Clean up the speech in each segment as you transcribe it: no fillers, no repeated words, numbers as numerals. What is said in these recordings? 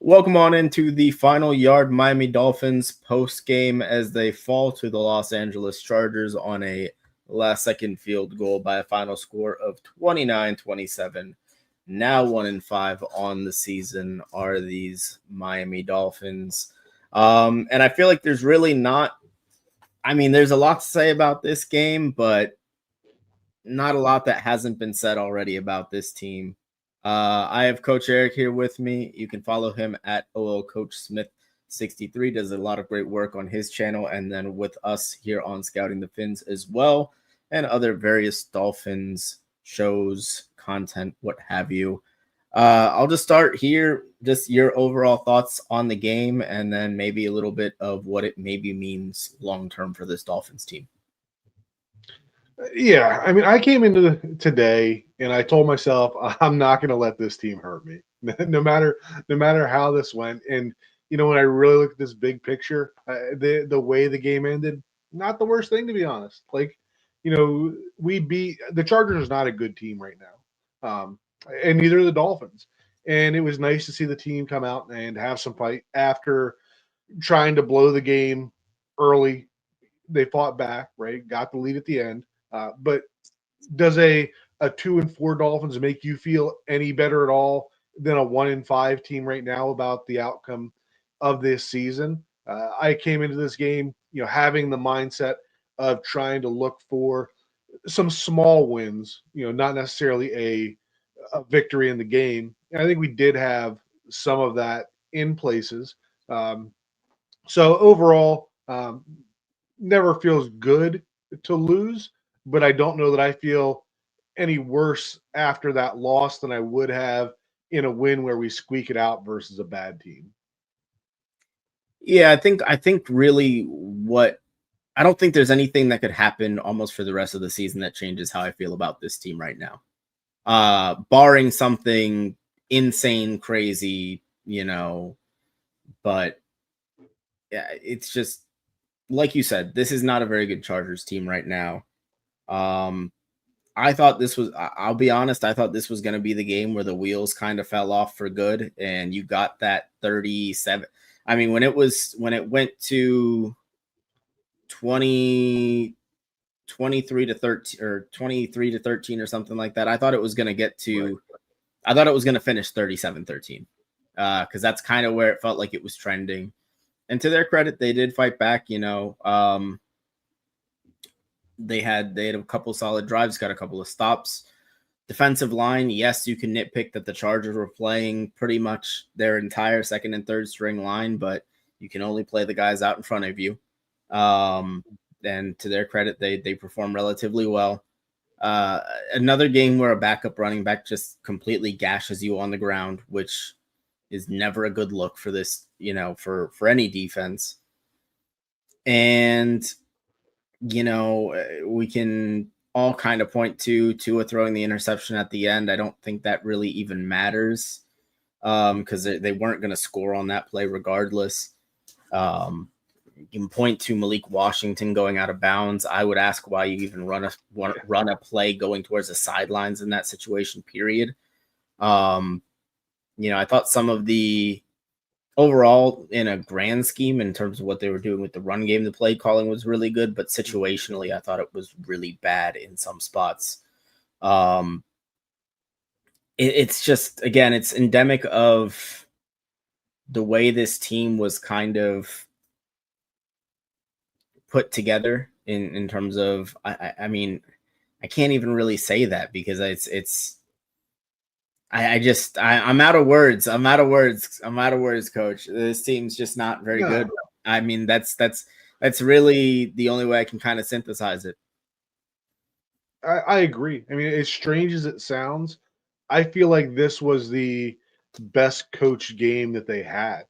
Welcome on into the Final Yard Miami Dolphins post game as they fall to the Los Angeles Chargers on a last second field goal by a final score of 29-27. Now 1-5 on the season are these Miami Dolphins. And I feel like there's really not, there's a lot to say about this game, but not a lot that hasn't been said already about this team. I have Coach Eric here with me. You can follow him at OL Coach Smith 63. Does a lot of great work on his channel, and then with us here on Scouting the Fins as well, and other various Dolphins shows, content, what have you. I'll just start here. Just your overall thoughts on the game, and then maybe a little bit of what it maybe means long term for this Dolphins team. Yeah, I came into today and I told myself I'm not going to let this team hurt me, no matter how this went. And when I really look at this big picture, the way the game ended, not the worst thing to be honest. We beat the Chargers is not a good team right now, and neither are the Dolphins. And it was nice to see the team come out and have some fight after trying to blow the game early. They fought back, right? Got the lead at the end. But does a 2-4 Dolphins make you feel any better at all than a 1-5 team right now about the outcome of this season? I came into this game, having the mindset of trying to look for some small wins, not necessarily a victory in the game. And I think we did have some of that in places. So overall, never feels good to lose, but I don't know that I feel any worse after that loss than I would have in a win where we squeak it out versus a bad team. Yeah, I think really what I don't think there's anything that could happen almost for the rest of the season that changes how I feel about this team right now. Barring something insane, crazy, but yeah, it's just like you said, this is not a very good Chargers team right now. I thought this was, I'll be honest, I thought this was going to be the game where the wheels kind of fell off for good. And you got that 37. When it went to 20, 23 to 13 or 23 to 13 or something like that, I thought it was going to get to, I thought it was going to finish 37-13. Cause that's kind of where it felt like it was trending. And to their credit, they did fight back, they had a couple solid drives, got a couple of stops. Defensive line, yes, you can nitpick that the Chargers were playing pretty much their entire second and third string line, but you can only play the guys out in front of you. And to their credit, they perform relatively well. Another game where a backup running back just completely gashes you on the ground, which is never a good look for this, for any defense. And we can all kind of point to Tua throwing the interception at the end. I don't think that really even matters because they weren't going to score on that play regardless. You can point to Malik Washington going out of bounds. I would ask why you even run a play going towards the sidelines in that situation, period. I thought some of the overall, in a grand scheme, in terms of what they were doing with the run game, the play calling was really good, but situationally, I thought it was really bad in some spots. It's just, again, it's endemic of the way this team was kind of put together in terms of, I can't even really say that because I'm out of words. I'm out of words, Coach. This team's just not very good. That's really the only way I can kind of synthesize it. I agree. As strange as it sounds, I feel like this was the best coach game that they had.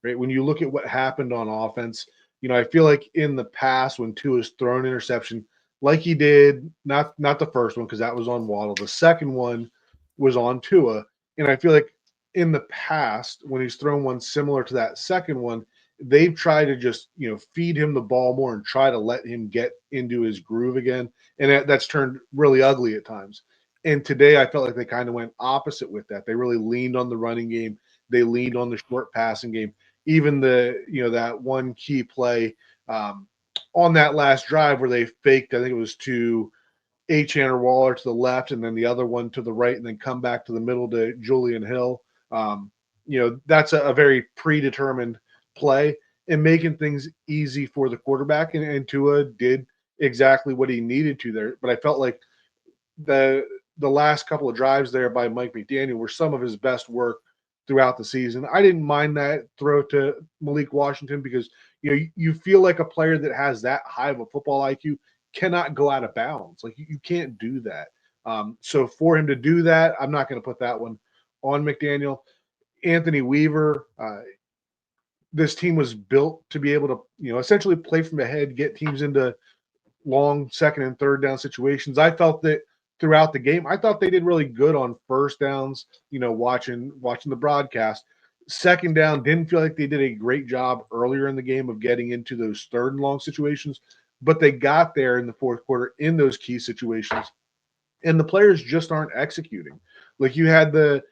Right? When you look at what happened on offense, I feel like in the past when Tua's thrown interception, like he did, not the first one because that was on Waddle. The second one was on Tua. And I feel like in the past, when he's thrown one similar to that second one, they've tried to just, feed him the ball more and try to let him get into his groove again. And that's turned really ugly at times. And today I felt like they kind of went opposite with that. They really leaned on the running game. They leaned on the short passing game. Even that one key play on that last drive where they faked, I think it was to Achane or Waller to the left, and then the other one to the right, and then come back to the middle to Julian Hill. That's a very predetermined play and making things easy for the quarterback. And Tua did exactly what he needed to there. But I felt like the last couple of drives there by Mike McDaniel were some of his best work throughout the season. I didn't mind that throw to Malik Washington because you feel like a player that has that high of a football IQ cannot go out of bounds. Like you can't do that. So for him to do that, I'm not going to put that one on McDaniel. Anthony Weaver, this team was built to be able to, essentially play from ahead, get teams into long second and third down situations. I felt that throughout the game, I thought they did really good on first downs, watching the broadcast. Second down, didn't feel like they did a great job earlier in the game of getting into those third and long situations, but they got there in the fourth quarter in those key situations, and the players just aren't executing. Like you had there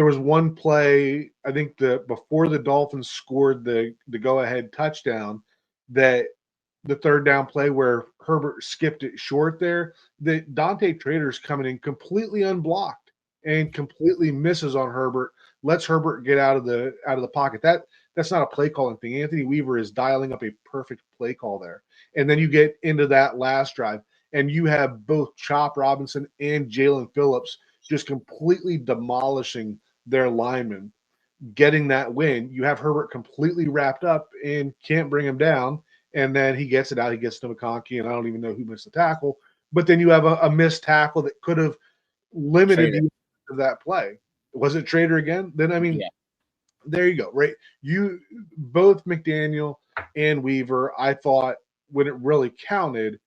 was one play, I think before the Dolphins scored the go-ahead touchdown, that the third down play where Herbert skipped it short there, that Dante Trader's coming in completely unblocked and completely misses on Herbert, lets Herbert get out of the pocket. That's not a play calling thing. Anthony Weaver is dialing up a perfect play call there. And then you get into that last drive, and you have both Chop Robinson and Jalen Phillips just completely demolishing their linemen, getting that win. You have Herbert completely wrapped up and can't bring him down. And then he gets it out. He gets to McConkey, and I don't even know who missed the tackle. But then you have a missed tackle that could have limited the of that play. Was it Trader again? Then, Yeah. There you go, right? Both McDaniel and Weaver, I thought, when it really counted,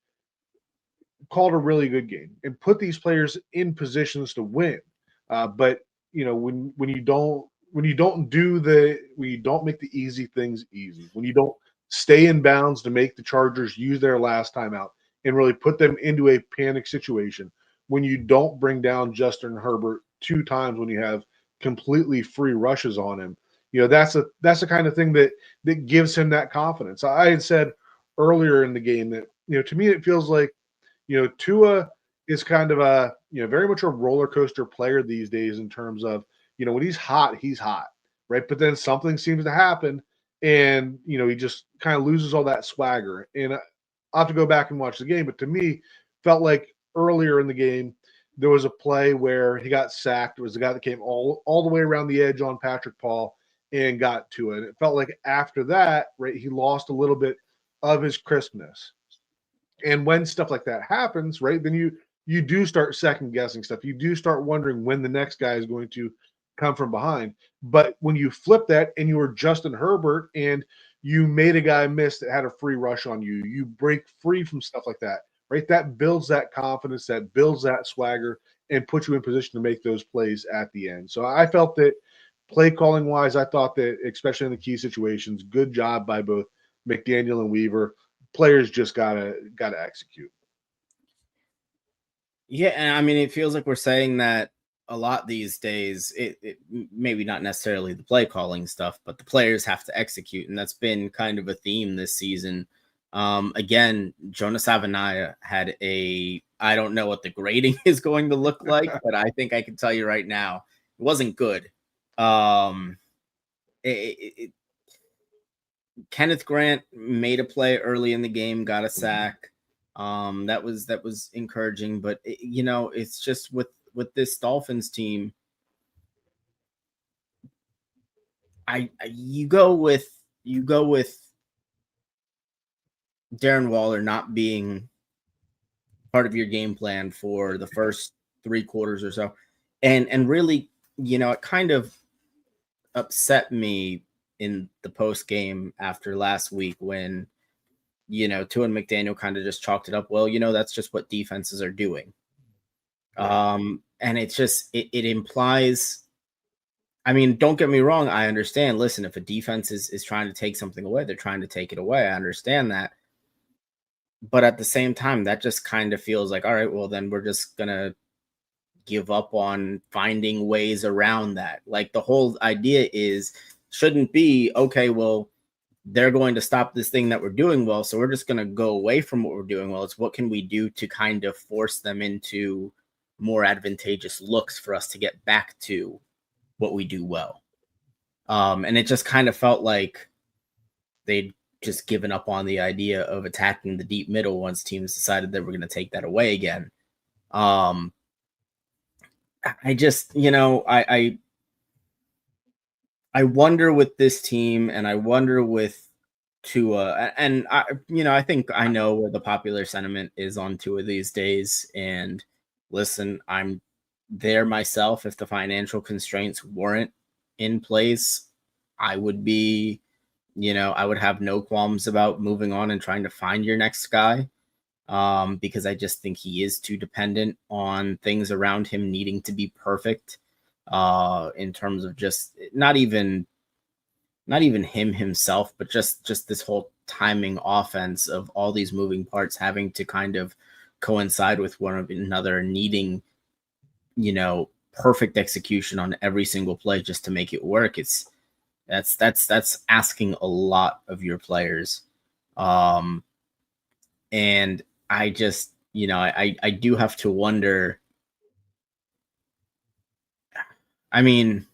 called a really good game and put these players in positions to win. But when you don't make the easy things easy, when you don't stay in bounds to make the Chargers use their last time out and really put them into a panic situation, when you don't bring down Justin Herbert 2 times when you have completely free rushes on him, that's the kind of thing that gives him that confidence. I had said earlier in the game that to me it feels like Tua is kind of a very much a roller coaster player these days in terms of when he's hot, right? But then something seems to happen, and he just kind of loses all that swagger. And I'll have to go back and watch the game, but to me, felt like earlier in the game there was a play where he got sacked. It was the guy that came all the way around the edge on Patrick Paul and got to it. And it felt like after that, right, he lost a little bit of his crispness. And when stuff like that happens, right, then you do start second guessing stuff. You do start wondering when the next guy is going to come from behind. But when you flip that and you were Justin Herbert and you made a guy miss that had a free rush on you, you break free from stuff like that, right? That builds that confidence, that builds that swagger, and puts you in position to make those plays at the end. So I felt that play calling wise, I thought that especially in the key situations, good job by both McDaniel and Weaver. Players just gotta execute. Yeah, and it feels like we're saying that a lot these days. It maybe not necessarily the play calling stuff, but the players have to execute, and that's been kind of a theme this season. Again, Jonas Avenaya had I don't know what the grading is going to look like, but I think I can tell you right now, it wasn't good. Kenneth Grant made a play early in the game, got a sack. That was encouraging, but it's just with this Dolphins team, you go with Darren Waller not being part of your game plan for the first 3 quarters or so, and really, it kind of upset me in the post game after last week when Tua and McDaniel kind of just chalked it up. Well, that's just what defenses are doing. And it's just, it implies, don't get me wrong. I understand. Listen, if a defense is trying to take something away, they're trying to take it away. I understand that. But at the same time, that just kind of feels like, all right, well, then we're just going to give up on finding ways around that. Like the whole idea shouldn't be, okay, well, they're going to stop this thing that we're doing well, so we're just going to go away from what we're doing well. It's what can we do to kind of force them into more advantageous looks for us to get back to what we do well. And it just kind of felt like they'd just given up on the idea of attacking the deep middle once teams decided that we're going to take that away again. I just, I wonder with this team, and I wonder with Tua, and I think I know where the popular sentiment is on Tua these days. And listen, I'm there myself. If the financial constraints weren't in place, I would be, I would have no qualms about moving on and trying to find your next guy. Because I just think he is too dependent on things around him needing to be perfect. In terms of just not even him himself, but just this whole timing offense of all these moving parts having to kind of coincide with one another, needing, perfect execution on every single play just to make it work. That's asking a lot of your players. And I just, I do have to wonder. I mean,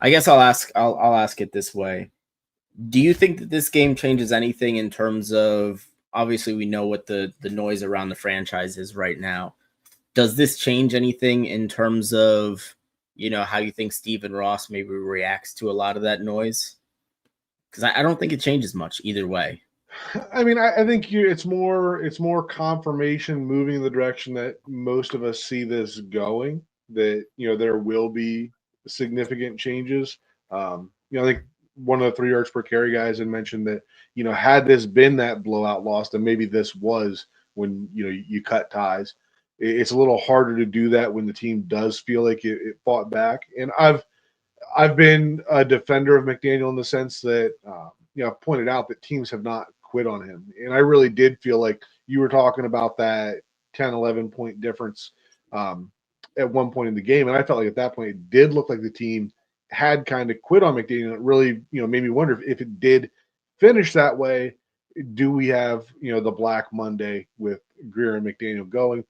I guess I'll ask it this way. Do you think that this game changes anything in terms of, obviously we know what the noise around the franchise is right now. Does this change anything in terms of, how you think Stephen Ross maybe reacts to a lot of that noise? Because I don't think it changes much either way. I mean, I think it's more confirmation moving in the direction that most of us see this going, that, there will be significant changes. I think one of the 3 yards per carry guys had mentioned that, had this been that blowout loss, then maybe this was when, you cut ties. It's a little harder to do that when the team does feel like it fought back. And I've been a defender of McDaniel in the sense that, I've pointed out that teams have not quit on him. And I really did feel like you were talking about that 10, 11 point difference at one point in the game. And I felt like at that point, it did look like the team had kind of quit on McDaniel. It really, made me wonder if it did finish that way, do we have, the Black Monday with Greer and McDaniel going?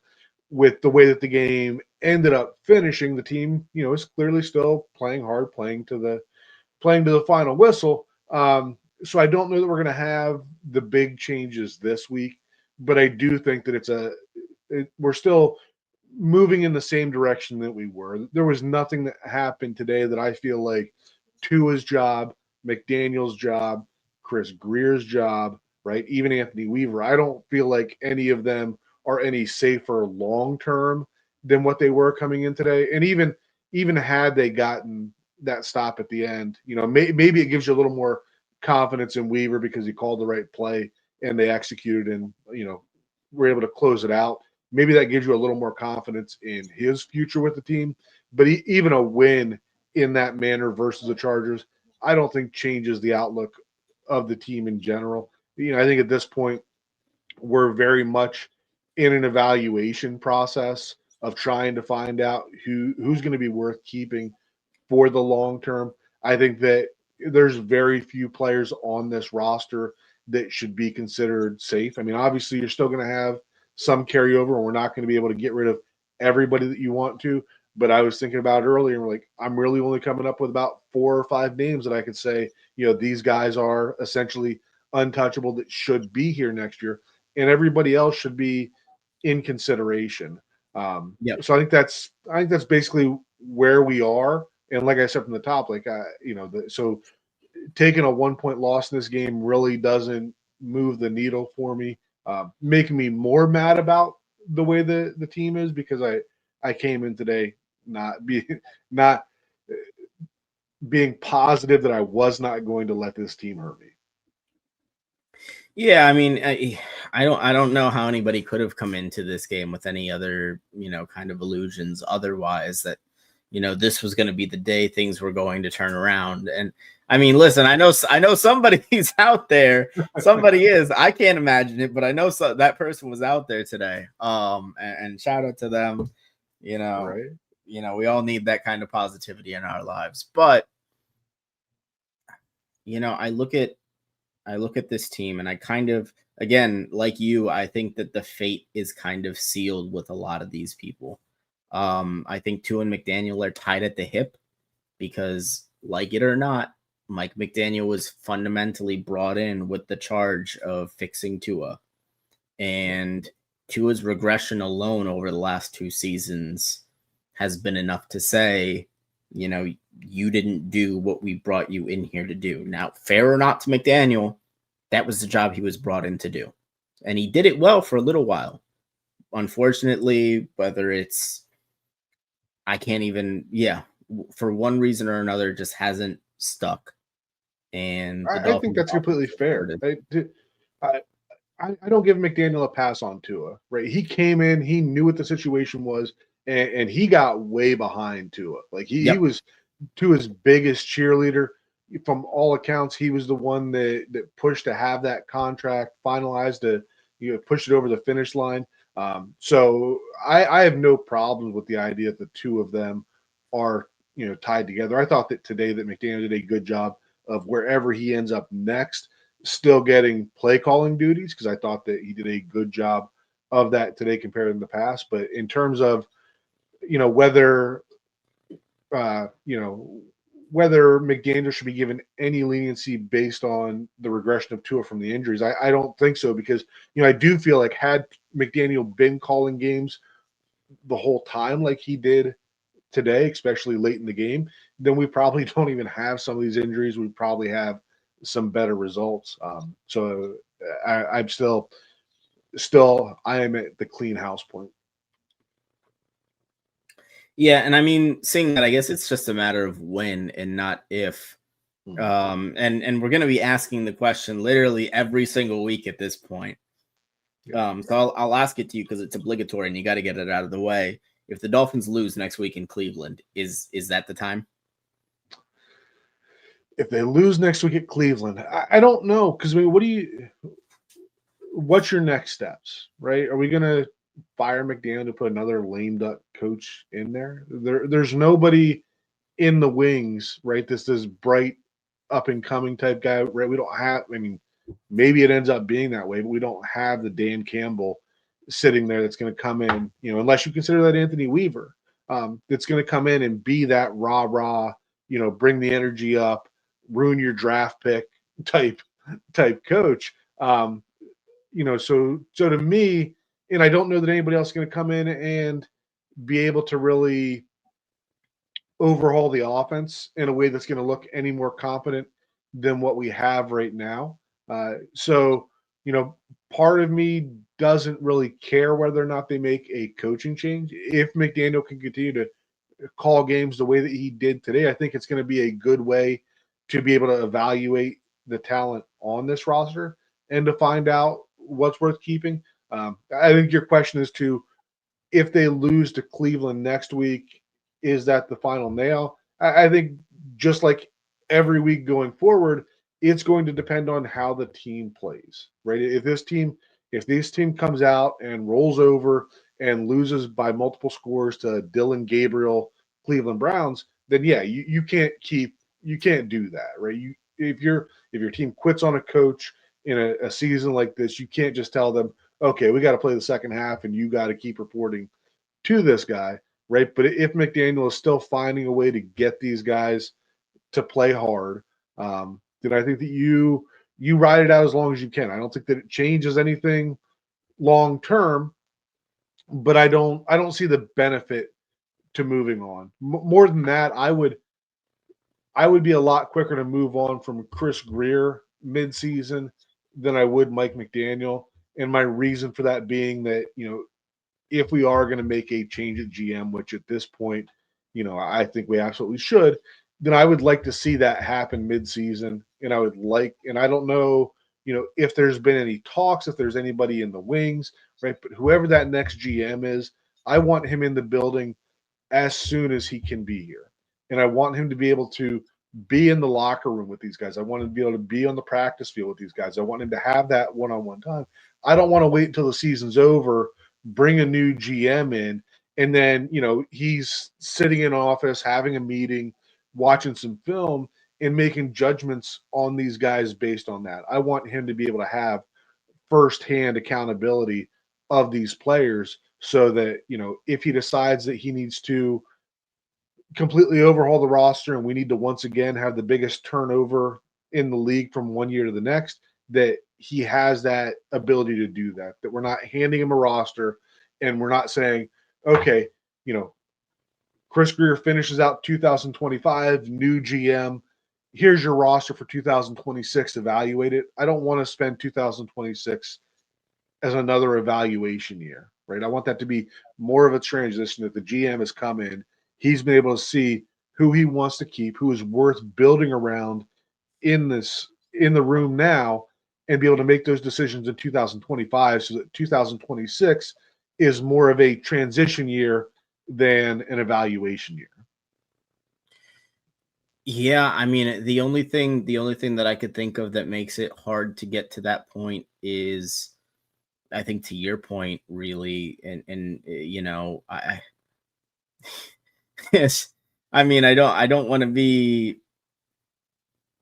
With the way that the game ended up finishing, the team, is clearly still playing hard, playing to the final whistle. So I don't know that we're going to have the big changes this week, but I do think that we're still moving in the same direction that we were. There was nothing that happened today that I feel like Tua's job, McDaniel's job, Chris Greer's job, right? Even Anthony Weaver. I don't feel like any of them are any safer long-term than what they were coming in today. And even had they gotten that stop at the end, maybe it gives you a little more confidence in Weaver because he called the right play and they executed and, were able to close it out. Maybe that gives you a little more confidence in his future with the team. But even a win in that manner versus the Chargers, I don't think changes the outlook of the team in general. I think at this point, we're very much in an evaluation process of trying to find out who's going to be worth keeping for the long term. I think that there's very few players on this roster that should be considered safe. I mean, obviously, you're still going to have some carryover, and we're not going to be able to get rid of everybody that you want to. But I was thinking about it earlier, and like, I'm really only coming up with about 4 or 5 names that I could say, these guys are essentially untouchable that should be here next year, and everybody else should be in consideration. So I think that's basically where we are. And like I said from the top, so taking a 1-point loss in this game really doesn't move the needle for me. Making me more mad about the way the team is because I came in today not being positive that I was not going to let this team hurt me. Yeah, I mean, I don't know how anybody could have come into this game with any other, kind of illusions otherwise that, this was going to be the day things were going to turn around. And I mean, listen, I know somebody's out there. Somebody is. I can't imagine it, but I know that person was out there today. And shout out to them. Right. We all need that kind of positivity in our lives. But I look at this team and I kind of, again, like you, I think that the fate is kind of sealed with a lot of these people. I think Tua and McDaniel are tied at the hip because, like it or not, Mike McDaniel was fundamentally brought in with the charge of fixing Tua. And Tua's regression alone over the last 2 seasons has been enough to say, you didn't do what we brought you in here to do. Now, fair or not to McDaniel, that was the job he was brought in to do. And he did it well for a little while. Unfortunately, whether it's, I can't even, for one reason or another, just hasn't stuck. And I think that's completely fair. I don't give McDaniel a pass on Tua, right? He came in, he knew what the situation was, and he got way behind Tua. Like he was Tua's biggest cheerleader. From all accounts, he was the one that pushed to have that contract finalized, to push it over the finish line. So I have no problems with the idea that the two of them are tied together. I thought that today that McDaniel did a good job of wherever he ends up next, still getting play calling duties, because I thought that he did a good job of that today compared to the past. But in terms of whether whether McDaniel should be given any leniency based on the regression of Tua from the injuries, I don't think so, because I do feel like had McDaniel been calling games the whole time like he did today, especially late in the game, then we probably don't even have some of these injuries. We probably have some better results. So I'm still I am at the clean house point. Yeah, and I mean, seeing that, I guess it's just a matter of when and not if. And we're going to be asking the question literally every single week at this point. So I'll ask it to you because it's obligatory and you got to get it out of the way. If the Dolphins lose next week in Cleveland, is that the time? If they lose next week at Cleveland, I don't know, because I mean, what's your next steps, right? Are we going to fire McDaniel to put another lame duck coach in there? There's nobody in the wings, right? This bright up and coming type guy, right? We don't have, I mean, maybe it ends up being that way, but we don't have the Dan Campbell sitting there that's going to come in, unless you consider that Anthony Weaver, that's going to come in and be that rah, bring the energy up, ruin your draft pick type coach. So to me, and I don't know that anybody else is going to come in and be able to really overhaul the offense in a way that's going to look any more confident than what we have right now. So part of me doesn't really care whether or not they make a coaching change. If McDaniel can continue to call games the way that he did today, I think it's going to be a good way to be able to evaluate the talent on this roster and to find out what's worth keeping. I think your question is to, if they lose to Cleveland next week, is that the final nail? I think just like every week going forward, it's going to depend on how the team plays, right? If this team comes out and rolls over and loses by multiple scores to Dylan Gabriel, Cleveland Browns, then yeah, you can't do that, right? If your team quits on a coach in a season like this, you can't just tell them, okay, we got to play the second half and you got to keep reporting to this guy, right? But if McDaniel is still finding a way to get these guys to play hard, then I think that you ride it out as long as you can. I don't think that it changes anything long term, but I don't see the benefit to moving on. More than that, I would be a lot quicker to move on from Chris Grier midseason than I would Mike McDaniel. And my reason for that being that, if we are going to make a change at GM, which at this point, I think we absolutely should, then I would like to see that happen midseason. And I don't know, if there's been any talks, if there's anybody in the wings, right? But whoever that next GM is, I want him in the building as soon as he can be here. And I want him to be able to be in the locker room with these guys. I want him to be able to be on the practice field with these guys. I want him to have that one-on-one time. I don't want to wait until the season's over, bring a new GM in, and then, he's sitting in office, having a meeting, watching some film, and making judgments on these guys based on that. I want him to be able to have firsthand accountability of these players so that, if he decides that he needs to completely overhaul the roster and we need to once again have the biggest turnover in the league from one year to the next, that he has that ability to do that, that we're not handing him a roster and we're not saying, okay, Chris Greer finishes out 2025, new GM, here's your roster for 2026, evaluate it. I don't want to spend 2026 as another evaluation year, right? I want that to be more of a transition that the GM has come in. He's been able to see who he wants to keep, who is worth building around in the room now, and be able to make those decisions in 2025 so that 2026 is more of a transition year than an evaluation year. Yeah, I mean, the only thing that I could think of that makes it hard to get to that point is, I think, to your point, really, and I yes, I mean, I don't want to be.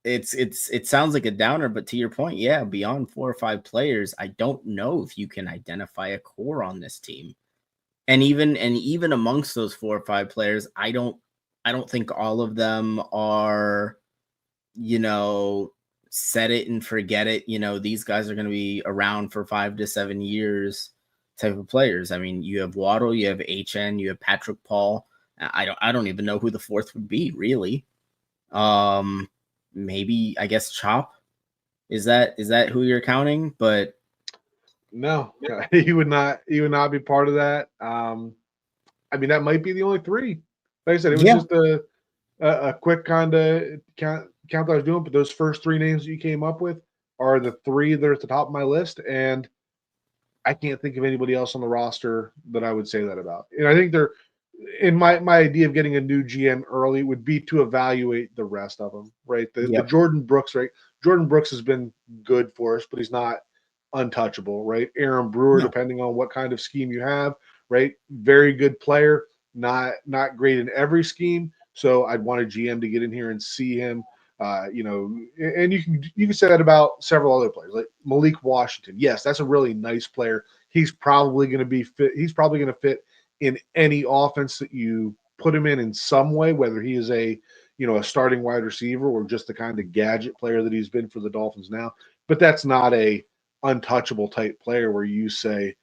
It sounds like a downer, but to your point, yeah, beyond 4 or 5 players, I don't know if you can identify a core on this team. And even amongst those 4 or 5 players, I don't think all of them are, set it and forget it. These guys are going to be around for 5 to 7 years type of players. I mean, you have Waddle, you have HN, you have Patrick Paul. I don't even know who the fourth would be, really. Maybe, I guess, Chop. Is that who you're counting? But no, he would not be part of that. I mean, that might be the only three. Like I said, it was just a quick kind of count that I was doing, but those first three names that you came up with are the three that are at the top of my list, and I can't think of anybody else on the roster that I would say that about. And I think they're, in my idea of getting a new GM early would be to evaluate the rest of them, right? The Jordan Brooks, right? Jordan Brooks has been good for us, but he's not untouchable, right? Aaron Brewer, depending on what kind of scheme you have, right? Very good player, not great in every scheme. So I'd want a GM to get in here and see him. And you can say that about several other players, like Malik Washington. Yes, that's a really nice player. He's probably going to be fit. He's probably going to fit in any offense that you put him in some way, whether he is a starting wide receiver or just the kind of gadget player that he's been for the Dolphins now. But that's not a untouchable type player where you say,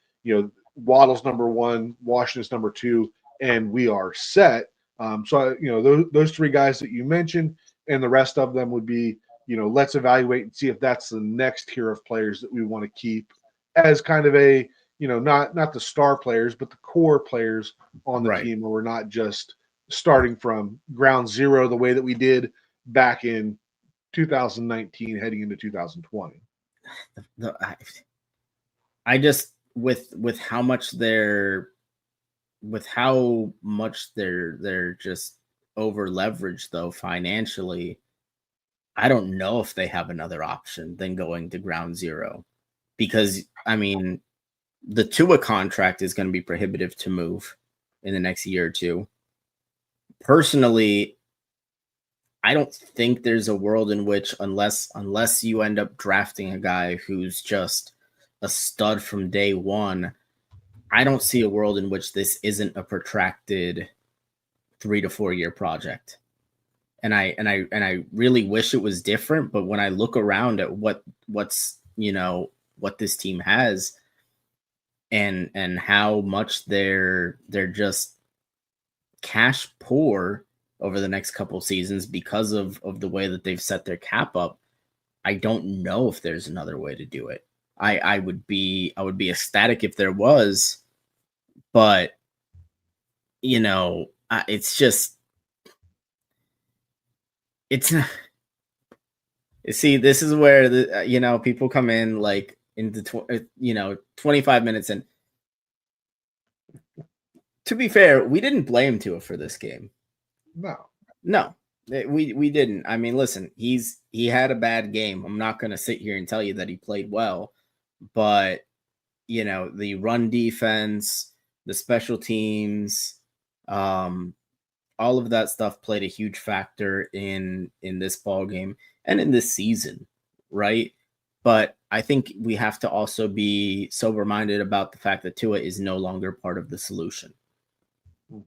Waddle's number one, Washington's number two, and we are set. Those three guys that you mentioned, and the rest of them would be, let's evaluate and see if that's the next tier of players that we want to keep as kind of a, not the star players, but the core players on the team, where we're not just starting from ground zero the way that we did back in 2019 heading into 2020. I just with how much they're just over leveraged though financially. I don't know if they have another option than going to ground zero, because I mean, the Tua contract is going to be prohibitive to move in the next year or two. Personally, I don't think there's a world in which, unless you end up drafting a guy who's just a stud from day one, I don't see a world in which this isn't a protracted 3 to 4 year project. And I really wish it was different, but when I look around at what this team has and how much they're just cash poor over the next couple seasons because of the way that they've set their cap up, I don't know if there's another way to do it. I would be ecstatic if there was, but it's just, it's not. See, this is where the people come in like into 25 minutes in. To be fair, we didn't blame Tua for this game. No, we didn't. I mean, listen, he had a bad game. I'm not going to sit here and tell you that he played well, but the run defense, the special teams, all of that stuff played a huge factor in this ball game and in this season, right? But I think we have to also be sober minded about the fact that Tua is no longer part of the solution.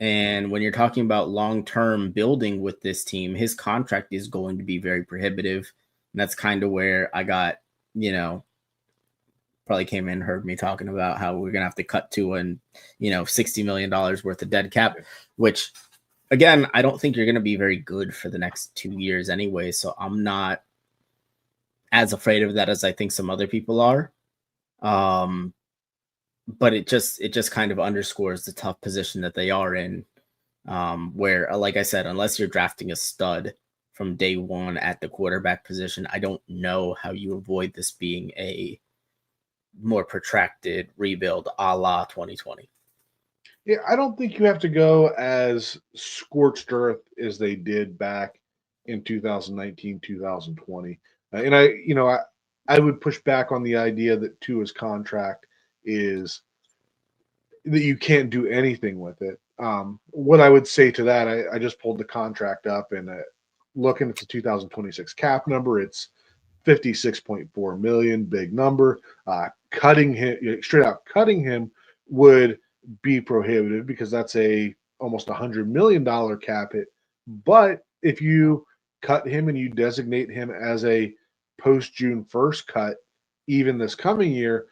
And when you're talking about long-term building with this team, his contract is going to be very prohibitive. And that's kind of where I got, probably came in and heard me talking about how we're going to have to cut Tua and, $60 million worth of dead cap, which, again, I don't think you're going to be very good for the next 2 years anyway. So I'm not as afraid of that as I think some other people are. But it just kind of underscores the tough position that they are in, where, like I said, unless you're drafting a stud from day one at the quarterback position, I don't know how you avoid this being a more protracted rebuild a la 2020. Yeah, I don't think you have to go as scorched earth as they did back in 2019, 2020. And I would push back on the idea that Tua's contract is that you can't do anything with it. What I would say to that, I just pulled the contract up and looking at the 2026 cap number, it's 56.4 million, big number. Cutting him straight out, cutting him would be prohibitive because that's almost $100 million cap hit. But if you cut him and you designate him as a post June 1st cut, even this coming year,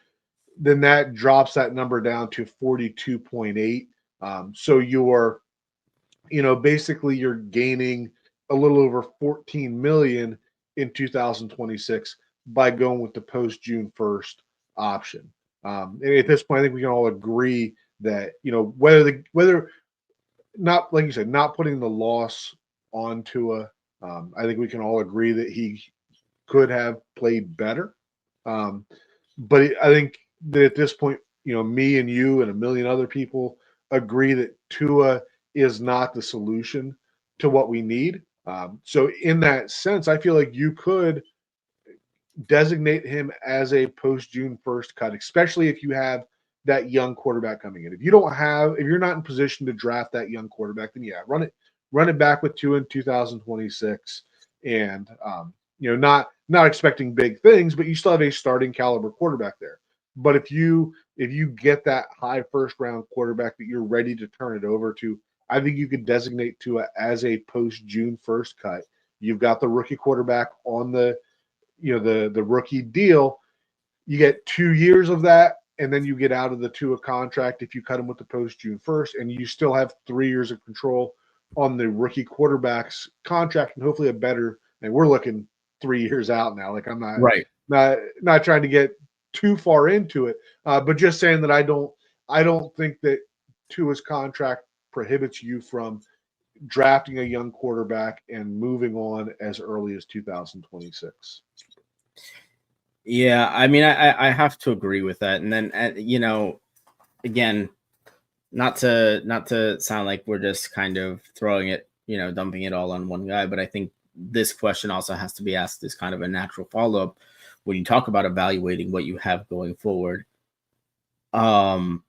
then that drops that number down to 42.8. So you're, basically you're gaining a little over 14 million in 2026 by going with the post June 1st option. And at this point, I think we can all agree that, whether not, like you said, not putting the loss onto I think we can all agree that he could have played better. But I think that at this point, me and you and a million other people agree that Tua is not the solution to what we need. So in that sense, I feel like you could designate him as a post June 1st cut, especially if you have that young quarterback coming in. If you're not in position to draft that young quarterback, then yeah, run it back with Tua in 2026, and not expecting big things, but you still have a starting caliber quarterback there. But if you get that high first round quarterback that you're ready to turn it over to, I think you could designate Tua as a post June 1st cut. You've got the rookie quarterback on the rookie deal. You get 2 years of that, and then you get out of the Tua contract if you cut him with the post June 1st, and you still have 3 years of control on the rookie quarterback's contract, and hopefully a better. And we're looking 3 years out now. Like, I'm not trying to get too far into it, but just saying that I don't think that Tua's contract prohibits you from drafting a young quarterback and moving on as early as 2026. Yeah, I mean, I have to agree with that. And then, again, not to sound like we're just kind of throwing it, dumping it all on one guy, but I think this question also has to be asked as kind of a natural follow-up when you talk about evaluating what you have going forward. And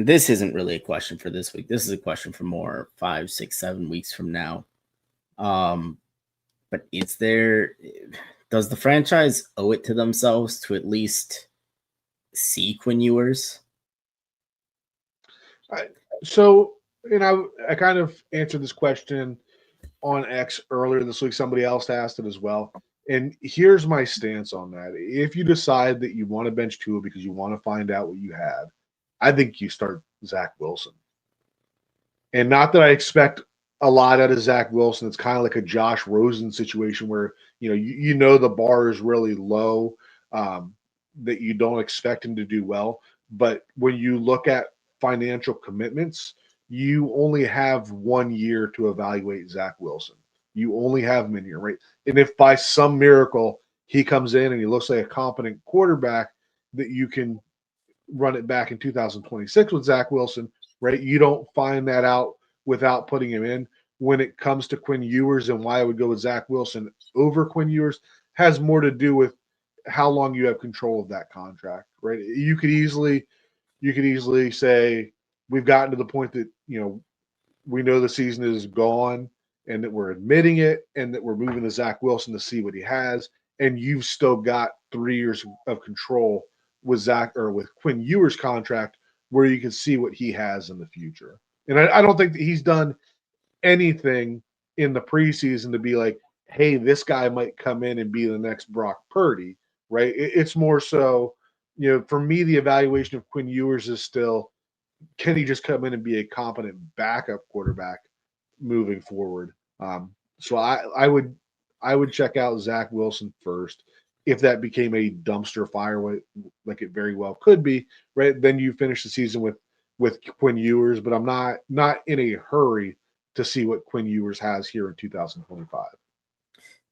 this isn't really a question for this week. This is a question for more 5, 6, 7 weeks from now. But does the franchise owe it to themselves to at least see Quinn Ewers? So, I kind of answered this question on X earlier this week. Somebody else asked it as well. And here's my stance on that. If you decide that you want to bench Tua because you want to find out what you have, I think you start Zach Wilson. And not that I expect a lot out of Zach Wilson. It's kind of like a Josh Rosen situation where, the bar is really low, that you don't expect him to do well. But when you look at financial commitments, you only have 1 year to evaluate Zach Wilson. You only have him in here, right? And if by some miracle he comes in and he looks like a competent quarterback, that you can run it back in 2026 with Zach Wilson, right? You don't find that out without putting him in. When it comes to Quinn Ewers and why I would go with Zach Wilson over Quinn Ewers has more to do with how long you have control of that contract, right? You could easily you could easily say we've gotten to the point that, we know the season is gone and that we're admitting it and that we're moving to Zach Wilson to see what he has. And you've still got 3 years of control with Zach or with Quinn Ewers' contract where you can see what he has in the future. And I don't think that he's done anything in the preseason to be like, hey, this guy might come in and be the next Brock Purdy, right? It's more so, for me, the evaluation of Quinn Ewers is still, can he just come in and be a competent backup quarterback moving forward? So I would check out Zach Wilson first. If that became a dumpster fire, like it very well could be, right? Then you finish the season with Quinn Ewers, but I'm not in a hurry to see what Quinn Ewers has here in 2025.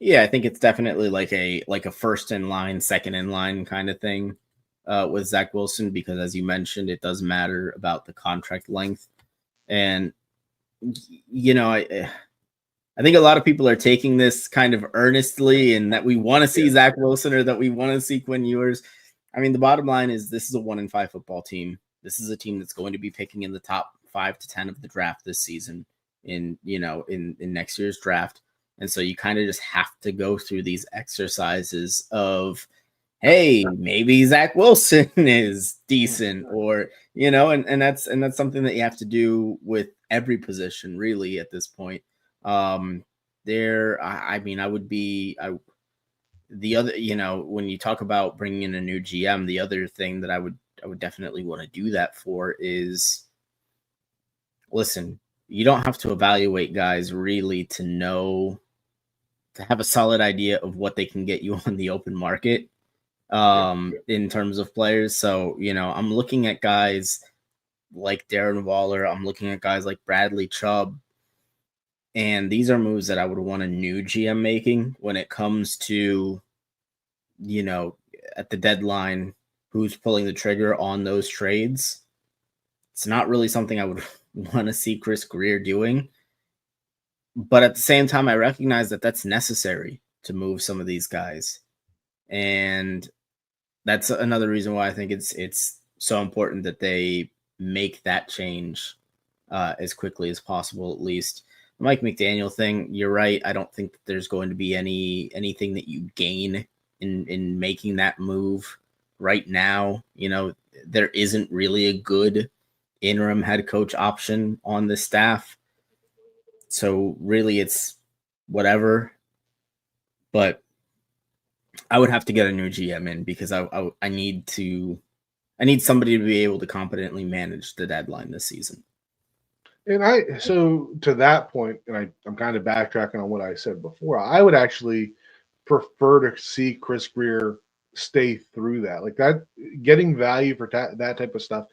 Yeah, I think it's definitely like a first in line, second in line kind of thing with Zach Wilson, because as you mentioned, it does matter about the contract length. And I think a lot of people are taking this kind of earnestly, and that we want to see Zach Wilson or that we want to see Quinn Ewers. I mean, the bottom line is this is a 1-5 football team. This is a team that's going to be picking in the top 5 to 10 of the draft this season in next year's draft. And so you kind of just have to go through these exercises of, hey, maybe Zach Wilson is decent, or and that's something that you have to do with every position really at this point. The other, when you talk about bringing in a new GM, the other thing that I would definitely want to do that for is, listen, you don't have to evaluate guys really to have a solid idea of what they can get you on the open market in terms of players. So, I'm looking at guys like Darren Waller. I'm looking at guys like Bradley Chubb. And these are moves that I would want a new GM making when it comes to, at the deadline, who's pulling the trigger on those trades. It's not really something I would want to see Chris Greer doing. But at the same time, I recognize that that's necessary to move some of these guys. And that's another reason why I think it's so important that they make that change as quickly as possible, at least. The Mike McDaniel thing, you're right. I don't think that there's going to be anything that you gain in making that move right now. There isn't really a good interim head coach option on the staff. So really it's whatever. But I would have to get a new GM in because I need somebody to be able to competently manage the deadline this season. And so to that point, and I'm kind of backtracking on what I said before, I would actually prefer to see Chris Greer stay through that. Like that, getting value for that type of stuff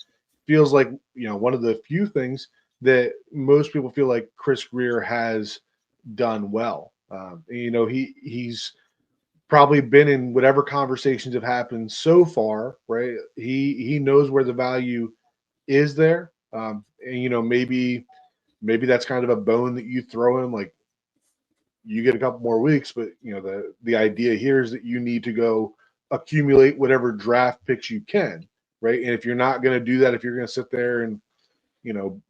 feels like, one of the few things that most people feel like Chris Greer has done well. He's probably been in whatever conversations have happened so far, right? He knows where the value is there. And maybe that's kind of a bone that you throw him, like you get a couple more weeks, but the idea here is that you need to go accumulate whatever draft picks you can, right? And if you're not going to do that, if you're going to sit there and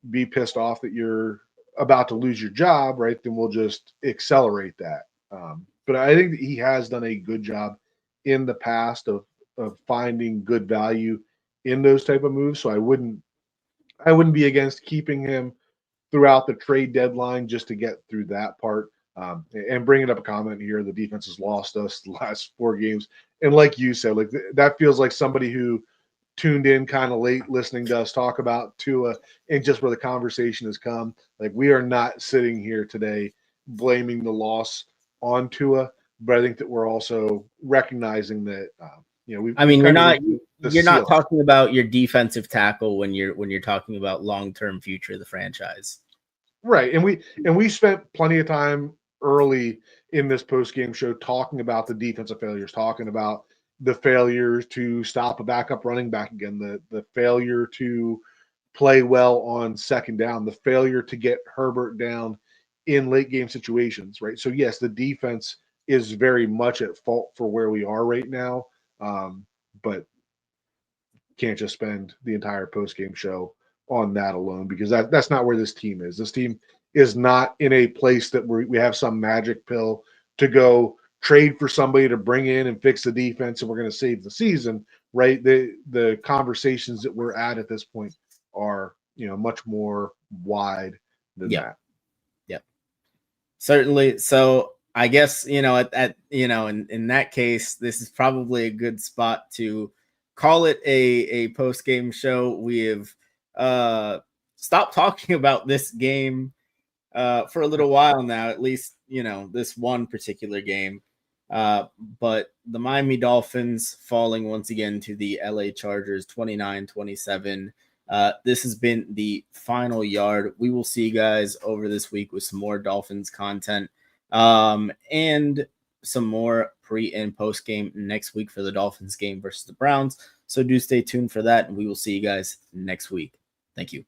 be pissed off that you're about to lose your job, right, then we'll just accelerate that. But I think that he has done a good job in the past of finding good value in those type of moves. So I wouldn't be against keeping him throughout the trade deadline just to get through that part. And bringing up a comment here, the defense has lost us the last 4 games. And like you said, like that feels like somebody who tuned in kind of late listening to us talk about Tua and just where the conversation has come. Like we are not sitting here today blaming the loss on Tua, but I think that we're also recognizing that we've. I mean, you're not talking about your defensive tackle when you're talking about long-term future of the franchise. Right. And we spent plenty of time early in this post-game show talking about the defensive failures, talking about the failures to stop a backup running back again, the failure to play well on second down, the failure to get Herbert down in late game situations, right? So yes, the defense is very much at fault for where we are right now. But can't just spend the entire post-game show on that alone, because that's not where this team is. This team is not in a place that we have some magic pill to go trade for somebody to bring in and fix the defense and we're going to save the season, right? The conversations that we're at this point are, much more wide than that. Yep. Certainly. So I guess, in that case, this is probably a good spot to call it a post-game show. We have stopped talking about this game for a little while now, at least, this one particular game. But the Miami Dolphins falling once again to the LA Chargers 29-27. This has been the Final Yard. We will see you guys over this week with some more Dolphins content and some more pre and post game next week for the Dolphins game versus the Browns. So do stay tuned for that, and we will see you guys next week. Thank you.